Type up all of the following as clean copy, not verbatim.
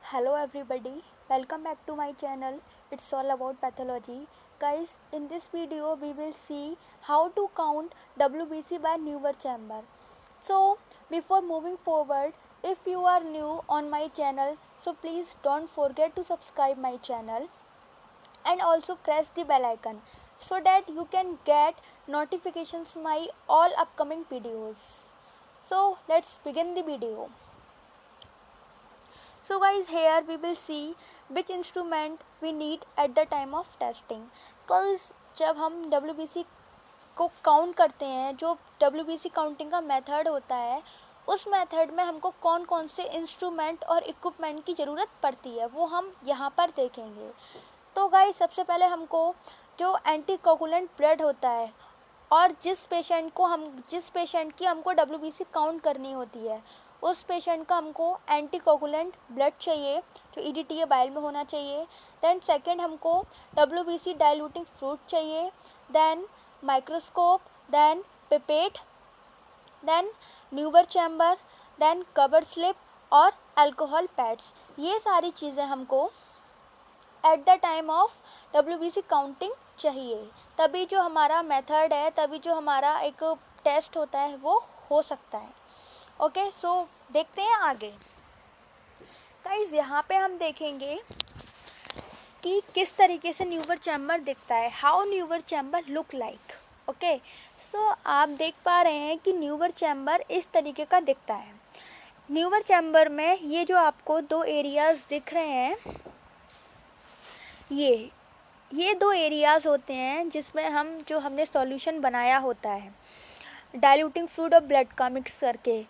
Hello everybody, welcome back to my channel. It's all about pathology. Guys, in this video we will see how to count WBC by Newer chamber. So, before moving forward, if you are new on my channel, so please don't forget to subscribe my channel and also press the bell icon so that you can get notifications my all upcoming videos. So, let's begin the video. So guys, here we will see which instrument we need at the time of testing. Because जब हम WBC को count करते हैं, जो WBC counting का method होता है, उस मेथड में हमको कौन कौन से इंस्ट्रूमेंट और इक्विपमेंट की ज़रूरत पड़ती है वो हम यहाँ पर देखेंगे. तो गाइस, सबसे पहले हमको जो एंटीकोगुलेंट ब्लड होता है और जिस पेशेंट की हमको WBC काउंट करनी होती है, उस पेशेंट का हमको एंटीकोगुलेंट ब्लड चाहिए जो EDTA बाइल में होना चाहिए. देन सेकंड हमको WBC डाइल्यूटिंग फ्लूइड चाहिए, then microscope, then pipette, then Neubauer chamber, then cover slip और अल्कोहल पैड्स. ये सारी चीज़ें हमको at the time of WBC counting चाहिए. तभी जो हमारा मेथड है, तभी जो हमारा एक टेस्ट होता है वो हो सकता है. ओके, सो देखते हैं आगे. गाइस, यहाँ पे हम देखेंगे कि किस तरीके से न्यूबर चैम्बर दिखता है, how Neubauer chamber look like. Okay, so आप देख पा रहे हैं कि न्यूबर चैम्बर इस तरीके का दिखता है. न्यूबर चैम्बर में ये जो आपको दो एरियाज़ दिख रहे हैं, ये दो एरियाज़ होते हैं जिसमें हमने सॉल्यूशन बनाया होता है डाइल्यूटिंग फ्लूइड और ब्लड का मिक्स करके.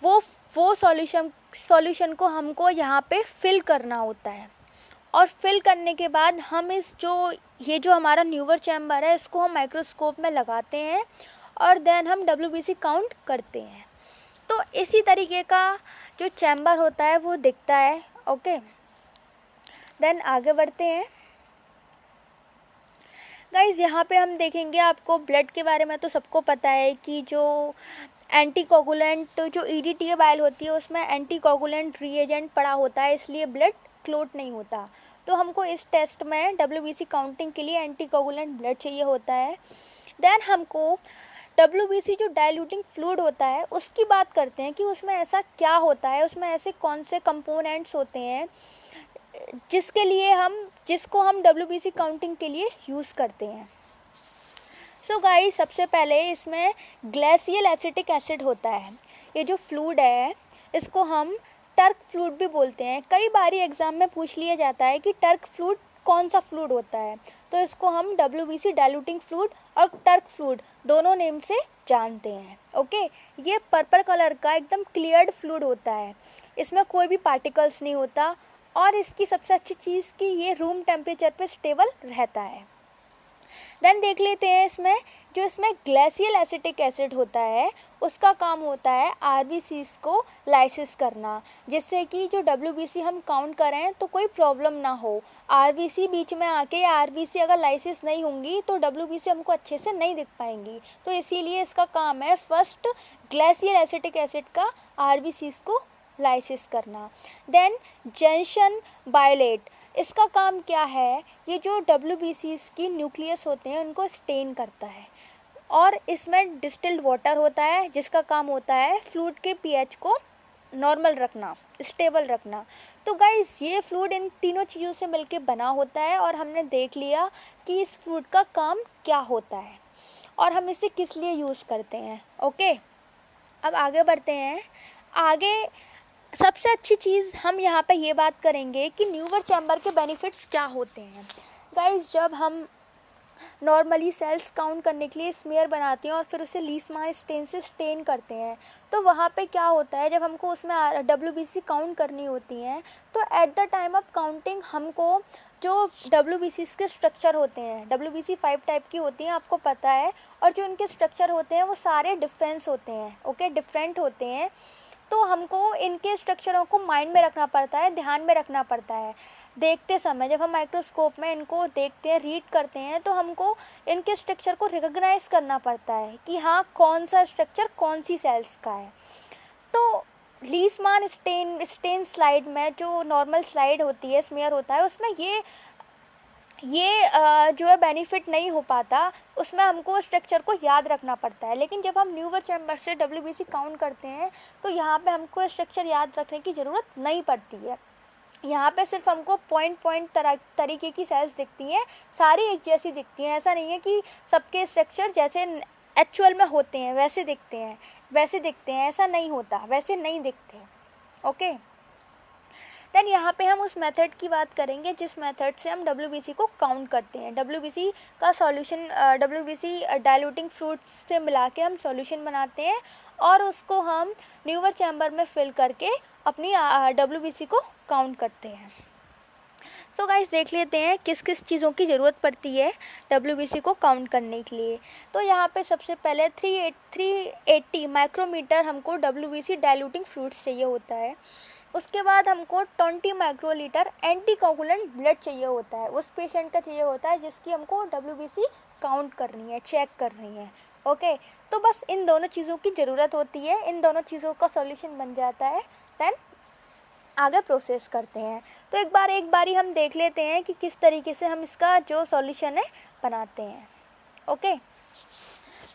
वो सॉल्यूशन को हमको यहाँ पे फिल करना होता है और फिल करने के बाद हम ये जो हमारा न्यूबर चैम्बर है, इसको हम माइक्रोस्कोप में लगाते हैं और देन हम WBC काउंट करते हैं. तो इसी तरीके का जो चैम्बर होता है वो दिखता है. ओके, देन आगे बढ़ते हैं. गाइज़, यहाँ पे हम देखेंगे, आपको ब्लड के बारे में तो सबको पता है कि जो एंटीकोगुलेंट जो EDTA बाइल होती है उसमें एंटीकोगुलेंट रिएजेंट पड़ा होता है, इसलिए ब्लड क्लोट नहीं होता. तो हमको इस टेस्ट में WBC काउंटिंग के लिए एंटीकोगुलेंट ब्लड चाहिए होता है. देन हमको WBC जो डाइल्यूटिंग फ्लूइड होता है उसकी बात करते हैं कि उसमें ऐसा क्या होता है, उसमें ऐसे कौन से कंपोनेंट्स होते हैं जिसको हम WBC काउंटिंग के लिए यूज़ करते हैं. सो गाइस, सबसे पहले इसमें ग्लेशियल एसिटिक एसिड होता है. ये जो फ्लूइड है इसको हम टर्क फ्लूइड भी बोलते हैं. कई बारी एग्ज़ाम में पूछ लिया जाता है कि टर्क फ्लूइड कौन सा फ्लूइड होता है, तो इसको हम WBC डाइल्यूटिंग फ्लूइड और टर्क फ्लूइड दोनों नेम से जानते हैं. ओके, ये पर्पल कलर का एकदम क्लियर्ड फ्लूइड होता है, इसमें कोई भी पार्टिकल्स नहीं होता और इसकी सबसे अच्छी चीज़ कि ये रूम टेम्परेचर पे स्टेबल रहता है. देन देख लेते हैं इसमें ग्लेशियल एसिटिक एसिड होता है, उसका काम होता है RBCs को लाइसिस करना, जिससे कि जो WBC हम काउंट करें तो कोई प्रॉब्लम ना हो. RBC बीच में आके RBC अगर लाइसिस नहीं होंगी तो WBC हमको अच्छे से नहीं दिख पाएंगी. तो इसीलिए इसका काम है फर्स्ट ग्लेशियल एसिटिक एसिड का RBCs को लाइसिस करना. देन जंक्शन बायलेट, इसका काम क्या है, ये जो WBCs की न्यूक्लियस होते हैं उनको स्टेन करता है और इसमें डिस्टिल्ड वाटर होता है जिसका काम होता है फ्लूइड के pH को नॉर्मल रखना, स्टेबल रखना. तो गाइस, ये फ्लूइड इन तीनों चीज़ों से मिलके बना होता है और हमने देख लिया कि इस फ्लूइड का काम क्या होता है और हम इसे किस लिए यूज़ करते हैं. ओके, अब आगे बढ़ते हैं. आगे सबसे अच्छी चीज़ हम यहाँ पे ये बात करेंगे कि न्यूबर चैम्बर के बेनिफिट्स क्या होते हैं. गाइस, जब हम नॉर्मली सेल्स काउंट करने के लिए स्मेयर बनाते हैं और फिर उसे लीस्मान स्टेन से स्टेन करते हैं, तो वहाँ पे क्या होता है, जब हमको उसमें WBC काउंट करनी होती हैं तो eight the time of counting हमको जो WBCs के स्ट्रक्चर होते हैं, WBC 5 टाइप की होती हैं, आपको पता है, और जो उनके स्ट्रक्चर होते हैं वो सारे डिफरेंस होते हैं. ओके, डिफरेंट होते हैं. तो हमको इनके स्ट्रक्चरों को माइंड में रखना पड़ता है, ध्यान में रखना पड़ता है. देखते समय जब हम माइक्रोस्कोप में इनको देखते हैं, रीड करते हैं, तो हमको इनके स्ट्रक्चर को रिकॉग्नाइज करना पड़ता है कि हाँ, कौन सा स्ट्रक्चर कौन सी सेल्स का है. तो लीसमान स्टेन स्लाइड में जो नॉर्मल स्लाइड होती है, स्मेयर होता है, उसमें ये जो है बेनिफिट नहीं हो पाता, उसमें हमको स्ट्रक्चर को याद रखना पड़ता है। लेकिन जब हम न्यूवर चैम्बर से WBC काउंट करते हैं तो यहाँ पे हमको स्ट्रक्चर याद रखने की ज़रूरत नहीं पड़ती है। यहाँ पे सिर्फ हमको पॉइंट तरीके की सेल्स दिखती हैं, सारी एक जैसी दिखती हैं। ऐसा नहीं है कि सबके स्ट्रक्चर जैसे एक्चुअल में होते हैं वैसे दिखते हैं, ऐसा नहीं होता, वैसे नहीं दिखते। ओके, देन यहाँ पे हम उस मेथड की बात करेंगे जिस मेथड से हम WBC को काउंट करते हैं। WBC का सॉल्यूशन, WBC डाइल्यूटिंग फ्लूइड से मिला के हम सॉल्यूशन बनाते हैं और उसको हम न्यूवर चैम्बर में फिल करके अपनी WBC को काउंट करते हैं। सो गाइस, देख लेते हैं किस किस चीज़ों की ज़रूरत पड़ती है WBC को काउंट करने के लिए। तो यहाँ पे सबसे पहले 380 माइक्रोमीटर हमको WBC डाइल्यूटिंग फ्लूइड्स चाहिए होता है। उसके बाद हमको 20 माइक्रोलीटर एंटीकोगुलेंट ब्लड चाहिए होता है, उस पेशेंट का चाहिए होता है जिसकी हमको WBC काउंट करनी है, चेक करनी है। ओके, तो बस इन दोनों चीज़ों की ज़रूरत होती है, इन दोनों चीज़ों का सॉल्यूशन बन जाता है, देन आगे प्रोसेस करते हैं। तो एक बारी हम देख लेते हैं कि किस तरीके से हम इसका जो सॉल्यूशन है बनाते हैं। ओके,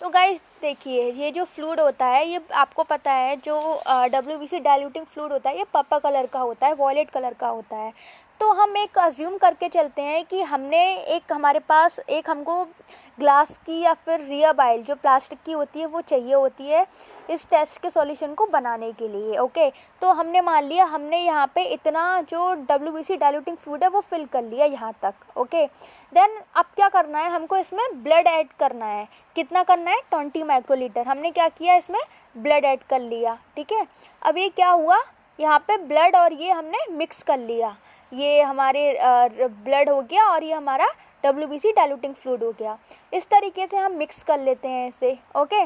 तो गाइस देखिए, ये जो फ्लूइड होता है, ये आपको पता है जो WBC डाइल्यूटिंग फ्लूइड होता है ये पर्पल कलर का होता है, वॉयलेट कलर का होता है। तो हम एक अज्यूम करके चलते हैं कि हमारे पास एक हमको ग्लास की या फिर रियर बाइल जो प्लास्टिक की होती है वो चाहिए होती है इस टेस्ट के सॉल्यूशन को बनाने के लिए। ओके, तो हमने मान लिया हमने यहाँ पे इतना जो WBC डाइल्यूटिंग फ्लूइड है वो फिल कर लिया यहाँ तक। ओके, देन अब क्या करना है, हमको इसमें ब्लड ऐड करना है। कितना करना है? 20 माइक्रोलीटर। हमने क्या किया, इसमें ब्लड ऐड कर लिया। ठीक है, अब ये क्या हुआ, यहाँ पे ब्लड और ये हमने मिक्स कर लिया, ये हमारे ब्लड हो गया और ये हमारा WBC डाइल्यूटिंग फ्लूइड हो गया। इस तरीके से हम मिक्स कर लेते हैं इसे। ओके,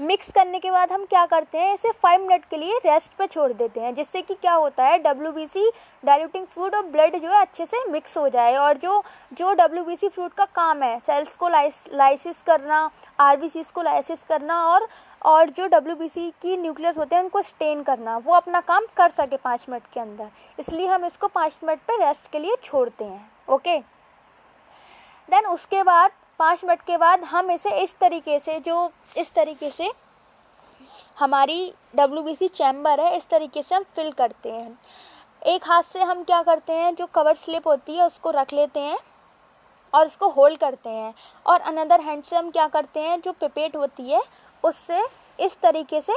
मिक्स करने के बाद हम क्या करते हैं, इसे 5 मिनट के लिए रेस्ट पे छोड़ देते हैं, जिससे कि क्या होता है WBC डाइल्यूटिंग फ्लूइड और ब्लड जो है अच्छे से मिक्स हो जाए और जो WBC फ्लूइड का काम है सेल्स को लाइसिस करना, RBCs को लाइसिस करना और जो WBC की न्यूक्लियस होते हैं उनको स्टेन करना, वो अपना काम कर सके 5 मिनट के अंदर। इसलिए हम इसको 5 मिनट पे रेस्ट के लिए छोड़ते हैं। ओके, देन उसके बाद 5 मिनट के बाद हम इसे इस तरीके से हमारी WBC चैम्बर है इस तरीके से हम फिल करते हैं। एक हाथ से हम क्या करते हैं, जो कवर स्लिप होती है उसको रख लेते हैं और उसको होल्ड करते हैं, और अनदर हैंड से हम क्या करते हैं, जो पिपेट होती है उससे इस तरीके से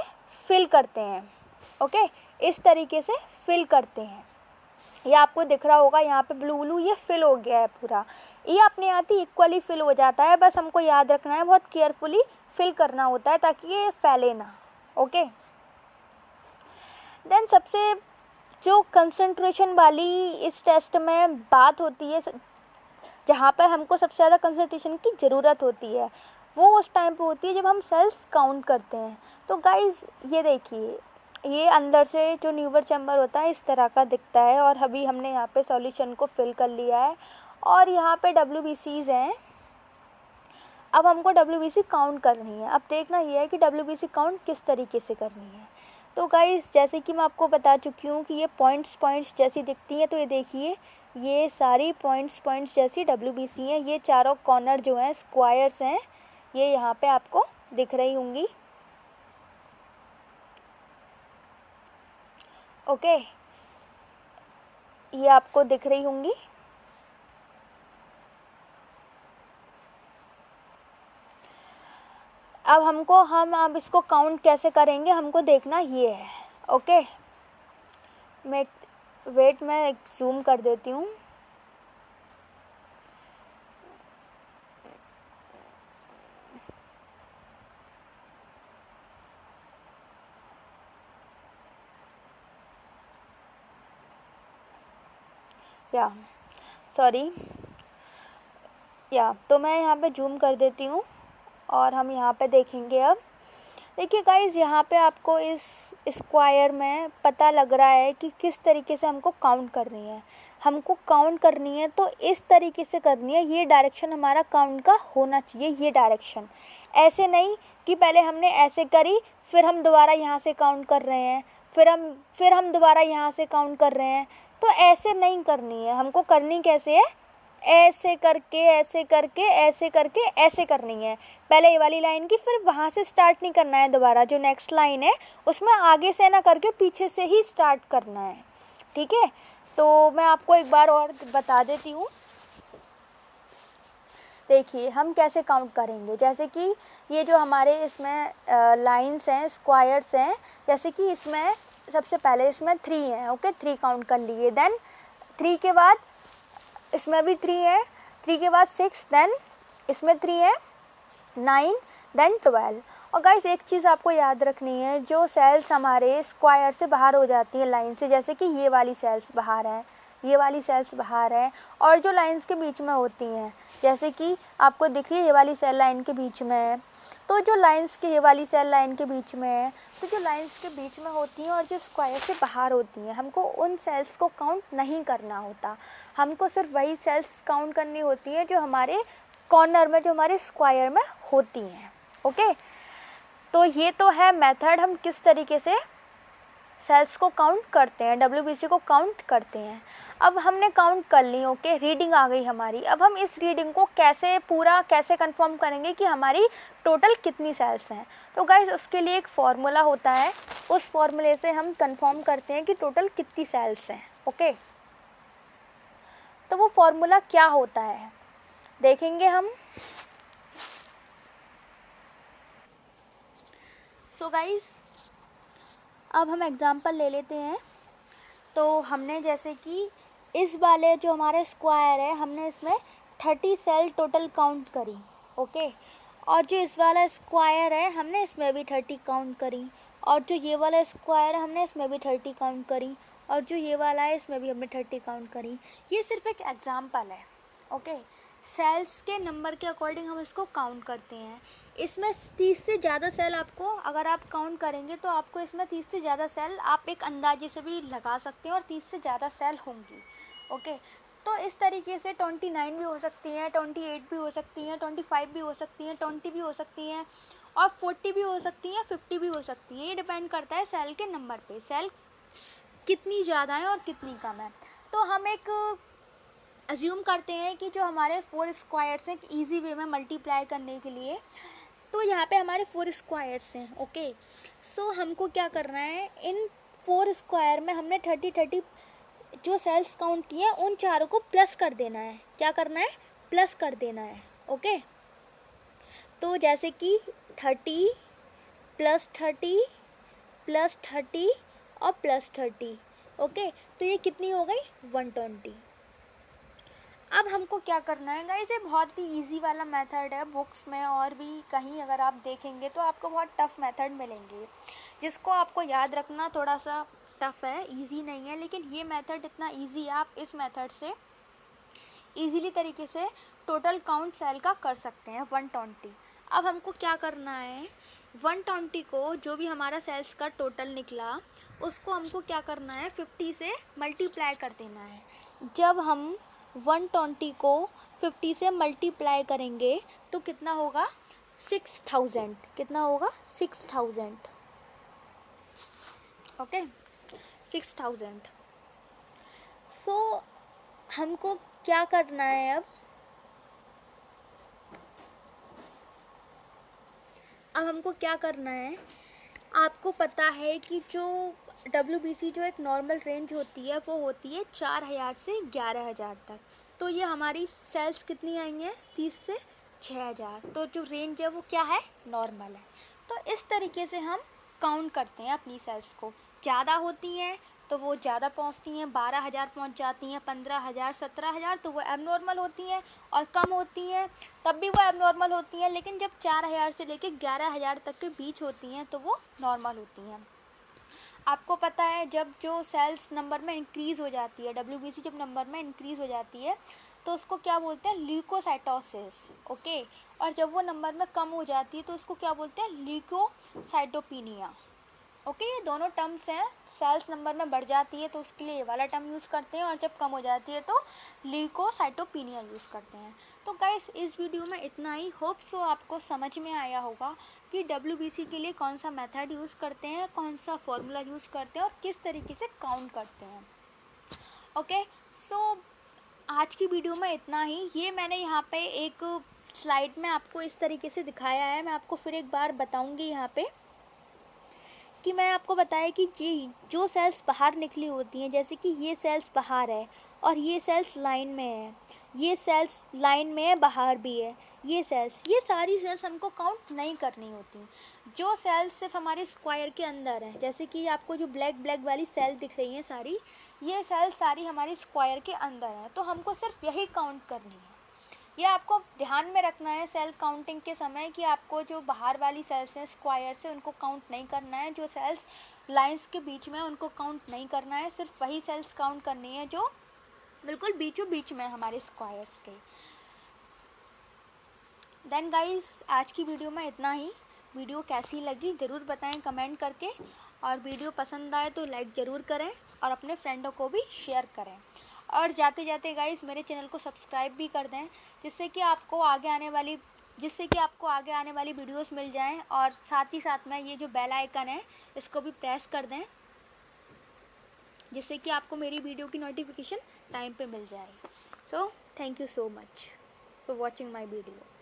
फिल करते हैं। ओके, इस तरीके से फिल करते हैं। ये आपको दिख रहा होगा यहाँ पे ब्लू ये फिल हो गया है पूरा। ये अपने आप ही इक्वली फिल हो जाता है, बस हमको याद रखना है, बहुत केयरफुली फिल करना होता है ताकि ये फैले ना। ओके, देन सबसे जो कंसंट्रेशन वाली इस टेस्ट में बात होती है, जहाँ पर हमको सबसे ज़्यादा कंसंट्रेशन की ज़रूरत होती है, वो उस टाइम पे होती है जब हम सेल्स काउंट करते हैं। तो गाइज़ ये देखिए, ये अंदर से जो न्यूवर चैम्बर होता है इस तरह का दिखता है, और अभी हमने यहाँ पे सॉल्यूशन को फिल कर लिया है और यहाँ पे WBCs हैं। अब हमको WBC काउंट करनी है। अब देखना ये है कि WBC काउंट किस तरीके से करनी है। तो गाइस, जैसे कि मैं आपको बता चुकी हूँ कि ये पॉइंट्स जैसी दिखती हैं, तो ये देखिए ये सारी पॉइंट्स जैसी WBC हैं। ये चारों कॉर्नर जो हैं स्क्वायर्स हैं, ये यहाँ पे आपको दिख रही होंगी। ओके, ये आपको दिख रही होंगी। हम इसको काउंट कैसे करेंगे, हमको देखना ये है। ओके, मैं जूम कर देती हूँ। तो मैं यहाँ पे जूम कर देती हूँ और हम यहाँ पे देखेंगे। अब देखिए गाइज़, यहाँ पे आपको इस स्क्वायर में पता लग रहा है कि किस तरीके से हमको काउंट करनी है। हमको काउंट करनी है तो इस तरीके से करनी है, ये डायरेक्शन हमारा काउंट का होना चाहिए, ये डायरेक्शन। ऐसे नहीं कि पहले हमने ऐसे करी फिर हम दोबारा यहाँ से काउंट कर रहे हैं, फिर हम दोबारा यहाँ से काउंट कर रहे हैं। तो ऐसे नहीं करनी है, हमको करनी कैसे है, ऐसे करके ऐसे करके ऐसे करके ऐसे करनी है। पहले ये वाली लाइन की, फिर वहाँ से स्टार्ट नहीं करना है दोबारा। जो नेक्स्ट लाइन है उसमें आगे से ना करके पीछे से ही स्टार्ट करना है, ठीक है। तो मैं आपको एक बार और बता देती हूँ। देखिए हम कैसे काउंट करेंगे। जैसे कि ये जो हमारे इसमें लाइंस हैं, स्क्वायर्स हैं, जैसे कि इसमें सबसे पहले इसमें 3 हैं, ओके, 3 काउंट कर लिए। देन 3 के बाद इसमें भी 3 है, 3 के बाद 6, देन इसमें 3 है 9, देन 12। और गाइस एक चीज़ आपको याद रखनी है, जो सेल्स हमारे स्क्वायर से बाहर हो जाती है लाइन से, जैसे कि ये वाली सेल्स बाहर हैं, ये वाली सेल्स बाहर हैं, और जो लाइंस के बीच में होती हैं, जैसे कि आपको दिख रही है ये वाली सेल लाइन के बीच में है, तो जो लाइंस के ये वाली सेल लाइन के बीच में है, तो जो लाइंस के बीच में होती हैं और जो स्क्वायर से बाहर होती हैं, हमको उन सेल्स को काउंट नहीं करना होता। हमको सिर्फ वही सेल्स काउंट करनी होती हैं जो हमारे कॉर्नर में, जो हमारे स्क्वायर में होती हैं, ओके। तो ये तो है मेथड, हम किस तरीके से सेल्स को काउंट करते हैं, WBC को काउंट करते हैं। अब हमने काउंट कर ली, ओके, रीडिंग आ गई हमारी। अब हम इस रीडिंग को कैसे कंफर्म करेंगे कि हमारी टोटल कितनी सेल्स हैं। तो गाइस उसके लिए एक फार्मूला होता है, उस फार्मूले से हम कंफर्म करते हैं कि टोटल कितनी सेल्स हैं, ओके। तो वो फार्मूला क्या होता है देखेंगे हम। सो गाइस अब हम एग्जांपल ले लेते हैं। तो हमने जैसे कि इस वाले जो हमारे स्क्वायर है, हमने इसमें 30 सेल टोटल काउंट करी, ओके। और जो इस वाला स्क्वायर है हमने इसमें भी 30 काउंट करी, और जो ये वाला स्क्वायर है हमने इसमें भी 30 काउंट करी, और जो ये वाला है इसमें भी हमने 30 काउंट करी। ये सिर्फ एक एग्जांपल है, ओके। सेल्स के नंबर के अकॉर्डिंग हम इसको काउंट करते हैं। इसमें 30 से ज़्यादा सेल आपको, अगर आप काउंट करेंगे तो आपको इसमें 30 से ज़्यादा सेल आप एक अंदाजे से भी लगा सकते हैं, और 30 से ज़्यादा सेल होंगी, ओके। तो इस तरीके से 29 भी हो सकती हैं, 28 भी हो सकती हैं, 25 भी हो सकती हैं, 20 भी हो सकती हैं, और 40 भी हो सकती हैं, 50 भी हो सकती हैं। ये डिपेंड करता है सेल के नंबर पे, सेल कितनी ज़्यादा है और कितनी कम है। तो हम एक अज्यूम करते हैं कि जो हमारे 4 स्क्वायर्स हैं, ईजी वे में मल्टीप्लाई करने के लिए, तो यहाँ पे हमारे 4 स्क्वायर्स हैं, ओके। सो हमको क्या करना है, इन 4 स्क्वायर में हमने 30 जो सेल्स काउंट किए हैं उन चारों को प्लस कर देना है। क्या करना है, प्लस कर देना है, ओके। तो जैसे कि 30 + 30 + 30 और +30, ओके। तो ये कितनी हो गई, 120। अब हमको क्या करना है गाइस, ये बहुत ही इजी वाला मेथड है। बुक्स में और भी कहीं अगर आप देखेंगे तो आपको बहुत टफ मेथड मिलेंगे, जिसको आपको याद रखना थोड़ा सा टफ है, इजी नहीं है। लेकिन ये मेथड इतना इजी है, आप इस मेथड से इजीली तरीके से टोटल काउंट सेल का कर सकते हैं, 120। अब हमको क्या करना है, 120 को, जो भी हमारा सेल्स का टोटल निकला, उसको हमको क्या करना है, 50 से मल्टीप्लाई कर देना है। जब हम 120 को 50 से मल्टीप्लाई करेंगे तो कितना होगा, 6000। कितना होगा, 6000, ओके, 6000। सो हमको क्या करना है, अब हमको क्या करना है, आपको पता है कि जो WBC जो एक नॉर्मल रेंज होती है वो होती है 4000 से 11000 तक। तो ये हमारी सेल्स कितनी आई हैं, 30 से 6000। तो जो रेंज है वो क्या है, नॉर्मल है। तो इस तरीके से हम काउंट करते हैं अपनी सेल्स को। ज़्यादा होती हैं तो वो ज़्यादा पहुंचती हैं, 12000 पहुंच जाती हैं, 15000, 17000, तो वो एबनॉर्मल होती हैं। और कम होती हैं तब भी वो एबनॉर्मल होती हैं, लेकिन जब 4000 से लेकर 11000 तक के बीच होती हैं तो वो नॉर्मल होती हैं। आपको पता है जब जो सेल्स नंबर में इंक्रीज़ हो जाती है, WBC जब नंबर में इंक्रीज़ हो जाती है तो उसको क्या बोलते हैं, ल्यूकोसाइटोसिस, ओके। और जब वो नंबर में कम हो जाती है तो उसको क्या बोलते हैं, ल्यूकोसाइटोपिनिया, ओके। ये दोनों टर्म्स हैं सेल्स नंबर में बढ़ जाती है तो उसके लिए ये वाला टर्म यूज़ करते हैं, और जब कम हो जाती है तो ल्यूकोसाइटोपिनिया यूज़ करते हैं। तो गाइस इस वीडियो में इतना ही। होप सो आपको समझ में आया होगा कि WBC के लिए कौन सा मेथड यूज़ करते हैं, कौन सा फॉर्मूला यूज़ करते हैं और किस तरीके से काउंट करते हैं। ओके, सो आज की वीडियो में इतना ही। ये मैंने यहाँ पे एक स्लाइड में आपको इस तरीके से दिखाया है, मैं आपको फिर एक बार बताऊंगी यहाँ पे कि मैं आपको बताया कि ये जो सेल्स बाहर निकली होती हैं, जैसे कि ये सेल्स बाहर है और ये सेल्स लाइन में है, ये सेल्स लाइन में है, बाहर भी है, ये सारी सेल्स हमको काउंट नहीं करनी होती। जो सेल्स सिर्फ हमारे स्क्वायर के अंदर है, जैसे कि आपको जो ब्लैक ब्लैक वाली सेल दिख रही हैं सारी, ये सेल्स सारी हमारी स्क्वायर के अंदर है, तो हमको सिर्फ यही काउंट करनी है। ये आपको ध्यान में रखना है सेल काउंटिंग के समय कि आपको जो बाहर वाली सेल्स हैं स्क्वायर से, उनको काउंट नहीं करना है। जो सेल्स लाइंस के बीच में उनको काउंट नहीं करना है, सिर्फ वही सेल्स काउंट करनी है जो बिल्कुल बीचों बीच में हमारे स्क्वायर्स के। देन गाइस आज की वीडियो में इतना ही। वीडियो कैसी लगी ज़रूर बताएं कमेंट करके, और वीडियो पसंद आए तो लाइक ज़रूर करें और अपने फ्रेंडों को भी शेयर करें। और जाते जाते गाइस मेरे चैनल को सब्सक्राइब भी कर दें, जिससे कि आपको आगे आने वाली वीडियोस मिल जाएं, और साथ ही साथ में ये जो बेल आइकन है इसको भी प्रेस कर दें, जिससे कि आपको मेरी वीडियो की नोटिफिकेशन टाइम पे मिल जाए। So thank you so much for watching my video.